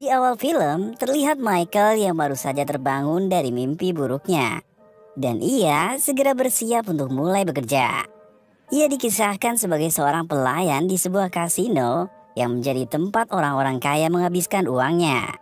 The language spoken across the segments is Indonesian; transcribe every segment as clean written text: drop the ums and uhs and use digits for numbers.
Di awal film, terlihat Michael yang baru saja terbangun dari mimpi buruknya. Dan ia segera bersiap untuk mulai bekerja. Ia dikisahkan sebagai seorang pelayan di sebuah kasino yang menjadi tempat orang-orang kaya menghabiskan uangnya.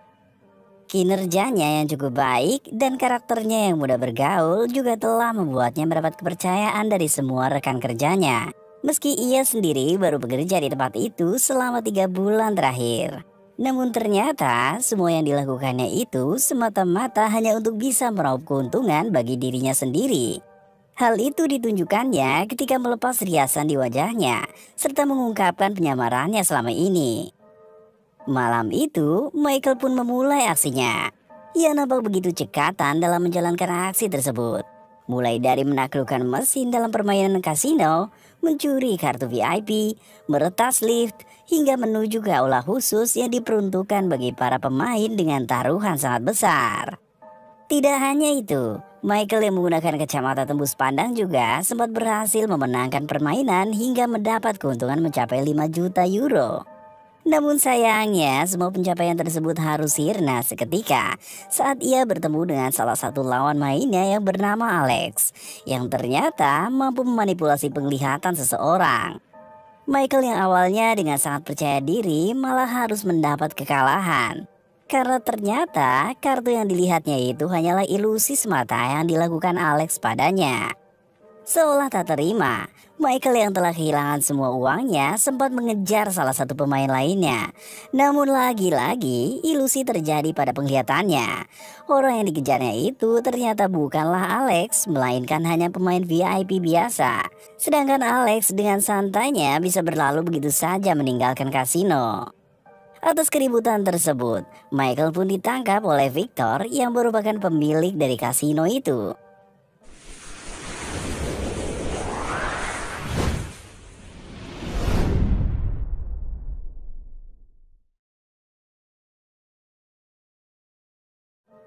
Kinerjanya yang cukup baik dan karakternya yang mudah bergaul juga telah membuatnya mendapat kepercayaan dari semua rekan kerjanya. Meski ia sendiri baru bekerja di tempat itu selama 3 bulan terakhir. Namun ternyata semua yang dilakukannya itu semata-mata hanya untuk bisa meraup keuntungan bagi dirinya sendiri. Hal itu ditunjukkannya ketika melepas riasan di wajahnya serta mengungkapkan penyamarannya selama ini. Malam itu, Michael pun memulai aksinya. Ia nampak begitu cekatan dalam menjalankan aksi tersebut. Mulai dari menaklukkan mesin dalam permainan kasino, mencuri kartu VIP, meretas lift, hingga menuju ke aula khusus yang diperuntukkan bagi para pemain dengan taruhan sangat besar. Tidak hanya itu, Michael yang menggunakan kacamata tembus pandang juga sempat berhasil memenangkan permainan hingga mendapat keuntungan mencapai 5 juta euro. Namun sayangnya semua pencapaian tersebut harus sirna seketika saat ia bertemu dengan salah satu lawan mainnya yang bernama Alex, yang ternyata mampu memanipulasi penglihatan seseorang. Michael yang awalnya dengan sangat percaya diri malah harus mendapat kekalahan. Karena ternyata kartu yang dilihatnya itu hanyalah ilusi semata yang dilakukan Alex padanya. Seolah tak terima, Michael yang telah kehilangan semua uangnya sempat mengejar salah satu pemain lainnya. Namun lagi-lagi ilusi terjadi pada penglihatannya. Orang yang dikejarnya itu ternyata bukanlah Alex, melainkan hanya pemain VIP biasa. Sedangkan Alex dengan santainya bisa berlalu begitu saja meninggalkan kasino. Atas keributan tersebut, Michael pun ditangkap oleh Victor yang merupakan pemilik dari kasino itu.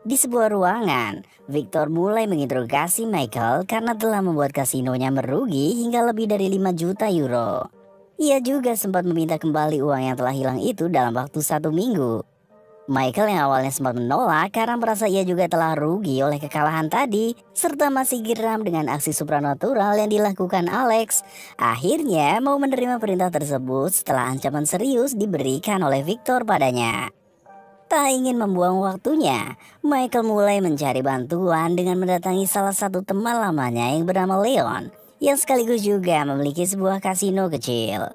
Di sebuah ruangan, Victor mulai menginterogasi Michael karena telah membuat kasinonya merugi hingga lebih dari 5 juta euro. Ia juga sempat meminta kembali uang yang telah hilang itu dalam waktu 1 minggu. Michael yang awalnya sempat menolak karena merasa ia juga telah rugi oleh kekalahan tadi, serta masih geram dengan aksi supranatural yang dilakukan Alex, akhirnya mau menerima perintah tersebut setelah ancaman serius diberikan oleh Victor padanya. Tak ingin membuang waktunya, Michael mulai mencari bantuan dengan mendatangi salah satu teman lamanya yang bernama Leon, yang sekaligus juga memiliki sebuah kasino kecil.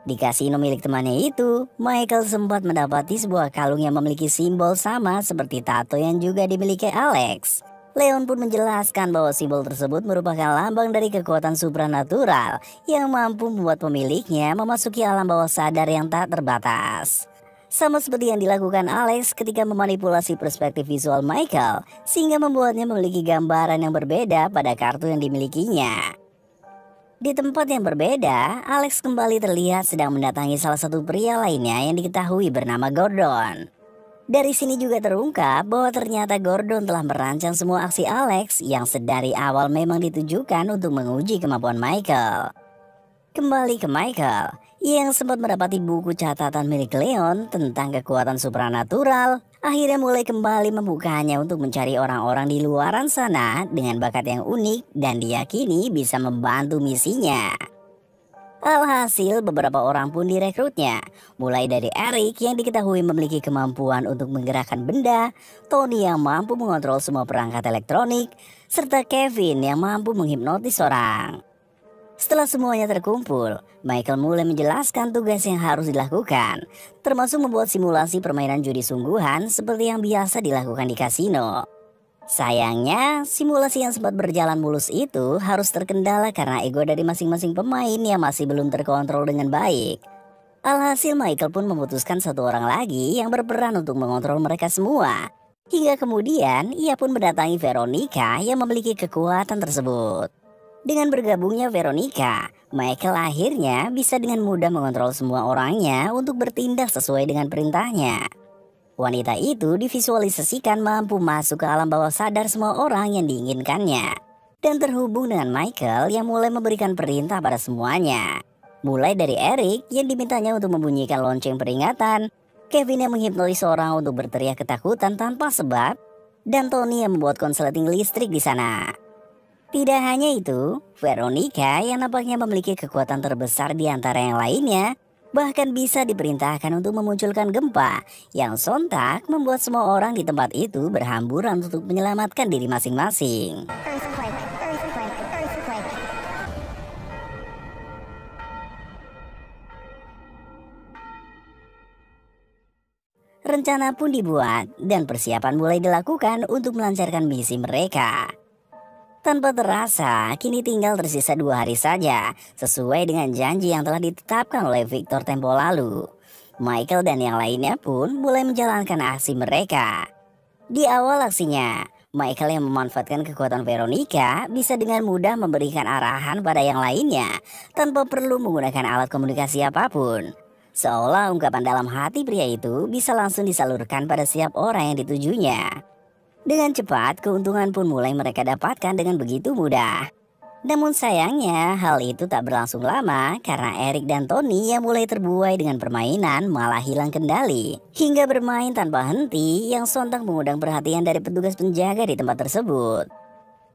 Di kasino milik temannya itu, Michael sempat mendapati sebuah kalung yang memiliki simbol sama seperti tato yang juga dimiliki Alex. Leon pun menjelaskan bahwa simbol tersebut merupakan lambang dari kekuatan supranatural yang mampu membuat pemiliknya memasuki alam bawah sadar yang tak terbatas. Sama seperti yang dilakukan Alex ketika memanipulasi perspektif visual Michael, sehingga membuatnya memiliki gambaran yang berbeda pada kartu yang dimilikinya. Di tempat yang berbeda, Alex kembali terlihat sedang mendatangi salah satu pria lainnya yang diketahui bernama Gordon. Dari sini juga terungkap bahwa ternyata Gordon telah merancang semua aksi Alex yang sedari awal memang ditujukan untuk menguji kemampuan Michael. Kembali ke Michael, ia yang sempat mendapati buku catatan milik Leon tentang kekuatan supranatural, akhirnya mulai kembali membukanya untuk mencari orang-orang di luaran sana dengan bakat yang unik dan diyakini bisa membantu misinya. Alhasil beberapa orang pun direkrutnya, mulai dari Eric yang diketahui memiliki kemampuan untuk menggerakkan benda, Tony yang mampu mengontrol semua perangkat elektronik, serta Kevin yang mampu menghipnotis orang. Setelah semuanya terkumpul, Michael mulai menjelaskan tugas yang harus dilakukan, termasuk membuat simulasi permainan judi sungguhan seperti yang biasa dilakukan di kasino. Sayangnya, simulasi yang sempat berjalan mulus itu harus terkendala karena ego dari masing-masing pemain yang masih belum terkontrol dengan baik. Alhasil Michael pun memutuskan satu orang lagi yang berperan untuk mengontrol mereka semua. Hingga kemudian ia pun mendatangi Veronica yang memiliki kekuatan tersebut. Dengan bergabungnya Veronica, Michael akhirnya bisa dengan mudah mengontrol semua orangnya untuk bertindak sesuai dengan perintahnya. Wanita itu divisualisasikan mampu masuk ke alam bawah sadar semua orang yang diinginkannya, dan terhubung dengan Michael yang mulai memberikan perintah pada semuanya. Mulai dari Eric yang dimintanya untuk membunyikan lonceng peringatan, Kevin yang menghipnotis orang untuk berteriak ketakutan tanpa sebab, dan Tony yang membuat konsleting listrik di sana. Tidak hanya itu, Veronica yang nampaknya memiliki kekuatan terbesar di antara yang lainnya, bahkan bisa diperintahkan untuk memunculkan gempa yang sontak membuat semua orang di tempat itu berhamburan untuk menyelamatkan diri masing-masing. Rencana pun dibuat dan persiapan mulai dilakukan untuk melancarkan misi mereka. Tanpa terasa, kini tinggal tersisa 2 hari saja, sesuai dengan janji yang telah ditetapkan oleh Victor tempo lalu. Michael dan yang lainnya pun mulai menjalankan aksi mereka. Di awal aksinya, Michael yang memanfaatkan kekuatan Veronica bisa dengan mudah memberikan arahan pada yang lainnya tanpa perlu menggunakan alat komunikasi apapun. Seolah ungkapan dalam hati pria itu bisa langsung disalurkan pada setiap orang yang ditujunya. Dengan cepat, keuntungan pun mulai mereka dapatkan dengan begitu mudah. Namun sayangnya, hal itu tak berlangsung lama karena Eric dan Tony yang mulai terbuai dengan permainan malah hilang kendali. Hingga bermain tanpa henti yang sontak mengundang perhatian dari petugas penjaga di tempat tersebut.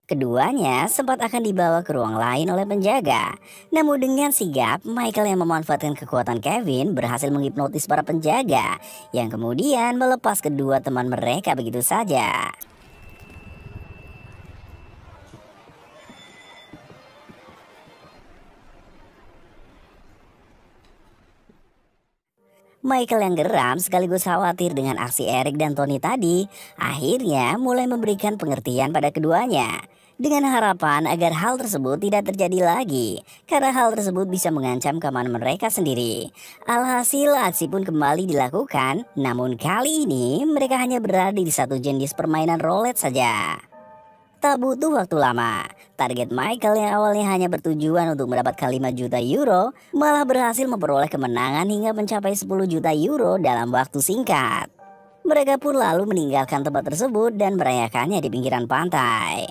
Keduanya sempat akan dibawa ke ruang lain oleh penjaga. Namun dengan sigap, Michael yang memanfaatkan kekuatan Kevin berhasil menghipnotis para penjaga yang kemudian melepas kedua teman mereka begitu saja. Michael yang geram sekaligus khawatir dengan aksi Eric dan Tony tadi, akhirnya mulai memberikan pengertian pada keduanya. Dengan harapan agar hal tersebut tidak terjadi lagi, karena hal tersebut bisa mengancam keamanan mereka sendiri. Alhasil aksi pun kembali dilakukan, namun kali ini mereka hanya berada di satu jenis permainan roulette saja. Tak butuh waktu lama, target Michael yang awalnya hanya bertujuan untuk mendapatkan 5 juta euro malah berhasil memperoleh kemenangan hingga mencapai 10 juta euro dalam waktu singkat. Mereka pun lalu meninggalkan tempat tersebut dan merayakannya di pinggiran pantai.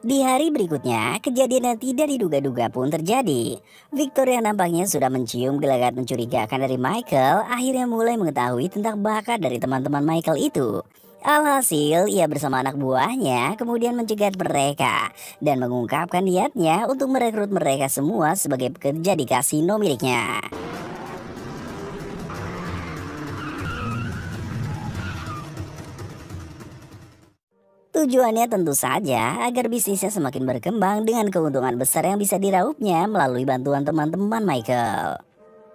Di hari berikutnya, kejadian yang tidak diduga-duga pun terjadi. Victor yang nampaknya sudah mencium gelagat mencurigakan dari Michael akhirnya mulai mengetahui tentang bakat dari teman-teman Michael itu. Alhasil, ia bersama anak buahnya kemudian mencegat mereka dan mengungkapkan niatnya untuk merekrut mereka semua sebagai pekerja di kasino miliknya. Tujuannya tentu saja agar bisnisnya semakin berkembang dengan keuntungan besar yang bisa diraupnya melalui bantuan teman-teman Michael.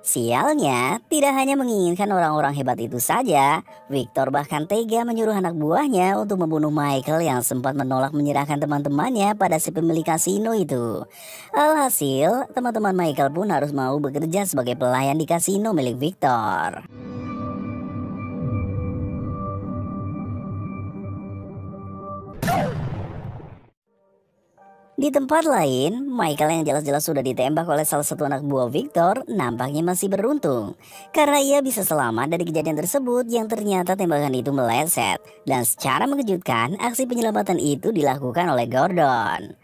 Sialnya, tidak hanya menginginkan orang-orang hebat itu saja, Victor bahkan tega menyuruh anak buahnya untuk membunuh Michael yang sempat menolak menyerahkan teman-temannya pada si pemilik kasino itu. Alhasil, teman-teman Michael pun harus mau bekerja sebagai pelayan di kasino milik Victor. Di tempat lain, Michael yang jelas-jelas sudah ditembak oleh salah satu anak buah Victor nampaknya masih beruntung. Karena ia bisa selamat dari kejadian tersebut yang ternyata tembakan itu meleset. Dan secara mengejutkan, aksi penyelamatan itu dilakukan oleh Gordon.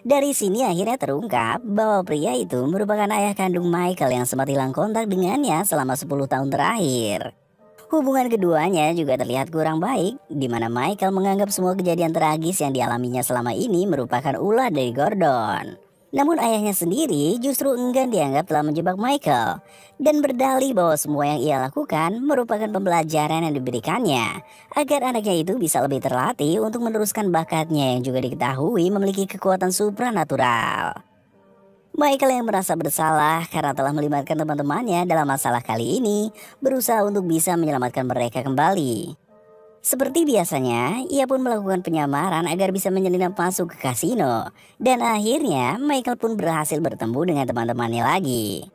Dari sini akhirnya terungkap bahwa pria itu merupakan ayah kandung Michael yang sempat hilang kontak dengannya selama 10 tahun terakhir. Hubungan keduanya juga terlihat kurang baik, di mana Michael menganggap semua kejadian tragis yang dialaminya selama ini merupakan ulah dari Gordon. Namun ayahnya sendiri justru enggan dianggap telah menjebak Michael, dan berdalih bahwa semua yang ia lakukan merupakan pembelajaran yang diberikannya, agar anaknya itu bisa lebih terlatih untuk meneruskan bakatnya yang juga diketahui memiliki kekuatan supranatural. Michael yang merasa bersalah karena telah melibatkan teman-temannya dalam masalah kali ini, berusaha untuk bisa menyelamatkan mereka kembali. Seperti biasanya, ia pun melakukan penyamaran agar bisa menyelinap masuk ke kasino. Dan akhirnya, Michael pun berhasil bertemu dengan teman-temannya lagi.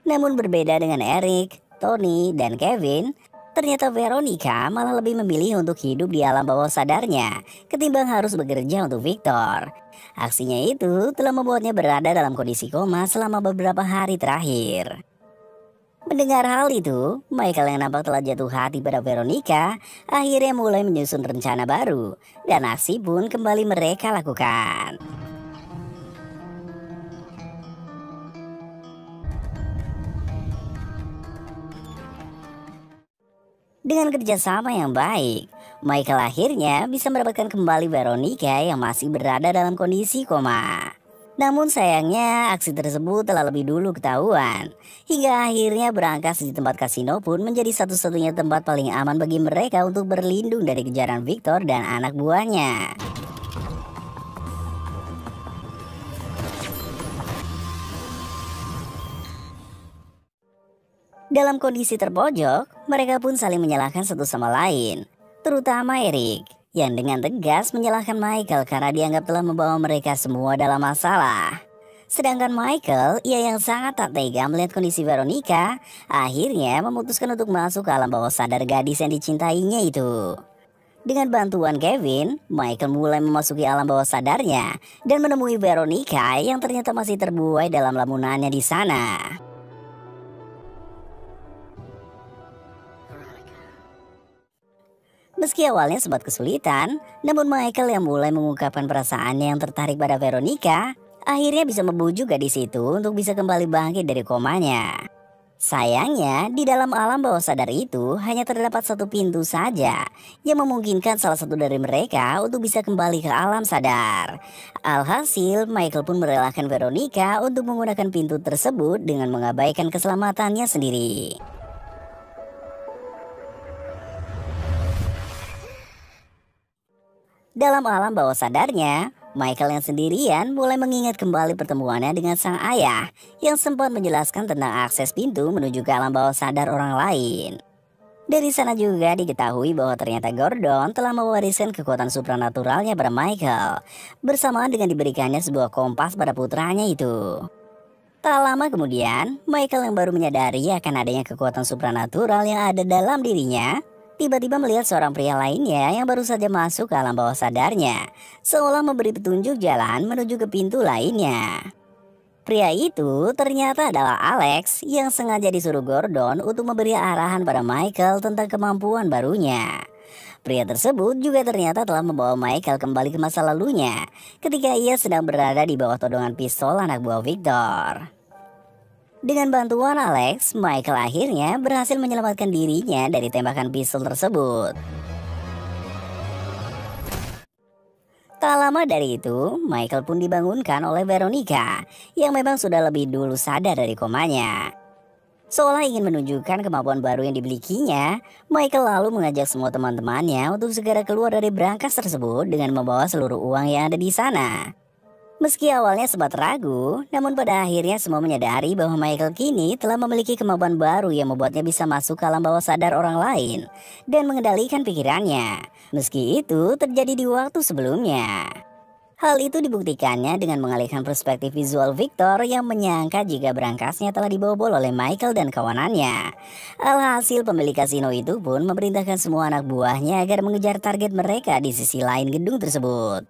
Namun berbeda dengan Eric, Tony, dan Kevin, ternyata Veronica malah lebih memilih untuk hidup di alam bawah sadarnya ketimbang harus bekerja untuk Victor. Aksinya itu telah membuatnya berada dalam kondisi koma selama beberapa hari terakhir. Mendengar hal itu, Michael yang nampak telah jatuh hati pada Veronica akhirnya mulai menyusun rencana baru, dan aksi pun kembali mereka lakukan. Dengan kerjasama yang baik, Michael akhirnya bisa mendapatkan kembali Veronica yang masih berada dalam kondisi koma. Namun sayangnya aksi tersebut telah lebih dulu ketahuan. Hingga akhirnya berangkas di tempat kasino pun menjadi satu-satunya tempat paling aman bagi mereka untuk berlindung dari kejaran Victor dan anak buahnya. Dalam kondisi terpojok, mereka pun saling menyalahkan satu sama lain. Terutama Eric, yang dengan tegas menyalahkan Michael karena dianggap telah membawa mereka semua dalam masalah. Sedangkan Michael, ia yang sangat tak tega melihat kondisi Veronica, akhirnya memutuskan untuk masuk ke alam bawah sadar gadis yang dicintainya itu. Dengan bantuan Kevin, Michael mulai memasuki alam bawah sadarnya dan menemui Veronica yang ternyata masih terbuai dalam lamunannya di sana. Meski awalnya sempat kesulitan, namun Michael yang mulai mengungkapkan perasaannya yang tertarik pada Veronica, akhirnya bisa membujuk gadis itu untuk bisa kembali bangkit dari komanya. Sayangnya, di dalam alam bawah sadar itu hanya terdapat satu pintu saja yang memungkinkan salah satu dari mereka untuk bisa kembali ke alam sadar. Alhasil, Michael pun merelakan Veronica untuk menggunakan pintu tersebut dengan mengabaikan keselamatannya sendiri. Dalam alam bawah sadarnya, Michael yang sendirian mulai mengingat kembali pertemuannya dengan sang ayah yang sempat menjelaskan tentang akses pintu menuju ke alam bawah sadar orang lain. Dari sana juga diketahui bahwa ternyata Gordon telah mewariskan kekuatan supranaturalnya pada Michael, bersamaan dengan diberikannya sebuah kompas pada putranya itu. Tak lama kemudian, Michael yang baru menyadari akan adanya kekuatan supranatural yang ada dalam dirinya, tiba-tiba melihat seorang pria lainnya yang baru saja masuk ke alam bawah sadarnya, seolah memberi petunjuk jalan menuju ke pintu lainnya. Pria itu ternyata adalah Alex yang sengaja disuruh Gordon untuk memberi arahan pada Michael tentang kemampuan barunya. Pria tersebut juga ternyata telah membawa Michael kembali ke masa lalunya ketika ia sedang berada di bawah todongan pistol anak buah Victor. Dengan bantuan Alex, Michael akhirnya berhasil menyelamatkan dirinya dari tembakan pistol tersebut. Tak lama dari itu, Michael pun dibangunkan oleh Veronica yang memang sudah lebih dulu sadar dari komanya. Seolah ingin menunjukkan kemampuan baru yang dimilikinya, Michael lalu mengajak semua teman-temannya untuk segera keluar dari brankas tersebut dengan membawa seluruh uang yang ada di sana. Meski awalnya sempat ragu, namun pada akhirnya semua menyadari bahwa Michael kini telah memiliki kemampuan baru yang membuatnya bisa masuk ke alam bawah sadar orang lain dan mengendalikan pikirannya. Meski itu terjadi di waktu sebelumnya. Hal itu dibuktikannya dengan mengalihkan perspektif visual Victor yang menyangka jika berangkasnya telah dibobol oleh Michael dan kawanannya. Alhasil pemilik kasino itu pun memerintahkan semua anak buahnya agar mengejar target mereka di sisi lain gedung tersebut.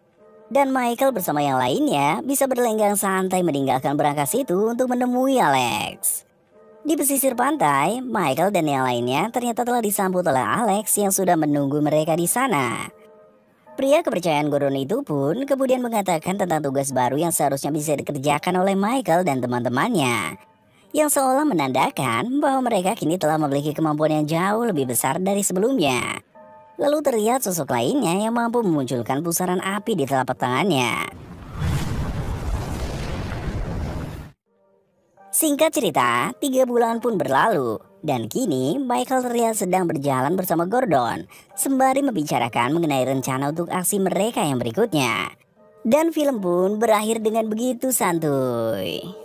Dan Michael bersama yang lainnya bisa berlenggang santai meninggalkan brankas itu untuk menemui Alex. Di pesisir pantai, Michael dan yang lainnya ternyata telah disambut oleh Alex yang sudah menunggu mereka di sana. Pria kepercayaan Gordon itu pun kemudian mengatakan tentang tugas baru yang seharusnya bisa dikerjakan oleh Michael dan teman-temannya, yang seolah menandakan bahwa mereka kini telah memiliki kemampuan yang jauh lebih besar dari sebelumnya. Lalu terlihat sosok lainnya yang mampu memunculkan pusaran api di telapak tangannya. Singkat cerita, 3 bulan pun berlalu, dan kini Michael terlihat sedang berjalan bersama Gordon, sembari membicarakan mengenai rencana untuk aksi mereka yang berikutnya. Dan film pun berakhir dengan begitu santuy.